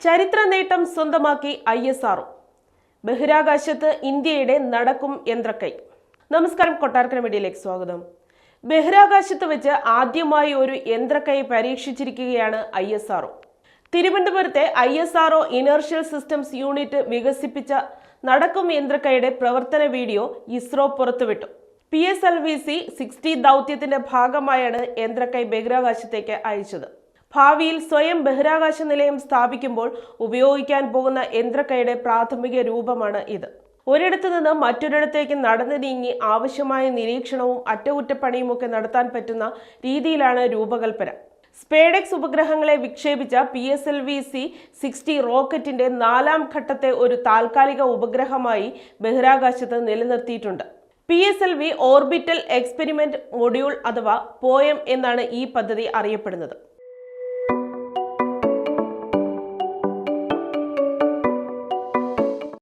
ചരിത്ര നേട്ടം സ്വന്തമാക്കി ISRO. ബഹിരാകാശത്ത് ഇന്ത്യയുടെ നടക്കും യന്ത്രക്കൈ. നമസ്കാരം, കൊട്ടാരക്കര മീഡിയയിലേക്ക് സ്വാഗതം. ബഹിരാകാശത്ത് വെച്ച് ആദ്യമായി ഒരു യന്ത്രക്കൈ പരീക്ഷിച്ചിരിക്കുകയാണ് ISRO. തിരുവനന്തപുരത്തെ ISRO ഇനർഷ്യൽ സിസ്റ്റംസ് യൂണിറ്റ് വികസിപ്പിച്ച നടക്കും യന്ത്രക്കൈയുടെ പ്രവർത്തന വീഡിയോ ഇസ്രോ പുറത്തുവിട്ടു. PSLV-C-60 ദൗത്യത്തിന്റെ ഭാഗമായാണ് യന്ത്രക്കൈ ബഹിരാകാശത്തേക്ക് അയച്ചത്. ഭാവിയിൽ സ്വയം ബഹിരാകാശ നിലയം സ്ഥാപിക്കുമ്പോൾ ഉപയോഗിക്കാൻ പോകുന്ന യന്ത്രക്കൈയുടെ പ്രാഥമിക രൂപമാണ് ഇത്. ഒരിടത്തു നിന്ന് മറ്റൊരിടത്തേക്ക് നടന്നു നീങ്ങി ആവശ്യമായ നിരീക്ഷണവും അറ്റകുറ്റപ്പണിയുമൊക്കെ നടത്താൻ പറ്റുന്ന രീതിയിലാണ് രൂപകൽപ്പന. സ്പേഡെക്സ് ഉപഗ്രഹങ്ങളെ വിക്ഷേപിച്ച PSLV-C-60 റോക്കറ്റിന്റെ 4ാം ഘട്ടത്തെ ഒരു താൽക്കാലിക ഉപഗ്രഹമായി ബഹിരാകാശത്ത് നിലനിർത്തിയിട്ടുണ്ട്. PSLV ഓർബിറ്റൽ എക്സ്പെരിമെന്റ് മൊഡ്യൂൾ അഥവാ POEM എന്നാണ് ഈ പദ്ധതി അറിയപ്പെടുന്നത്.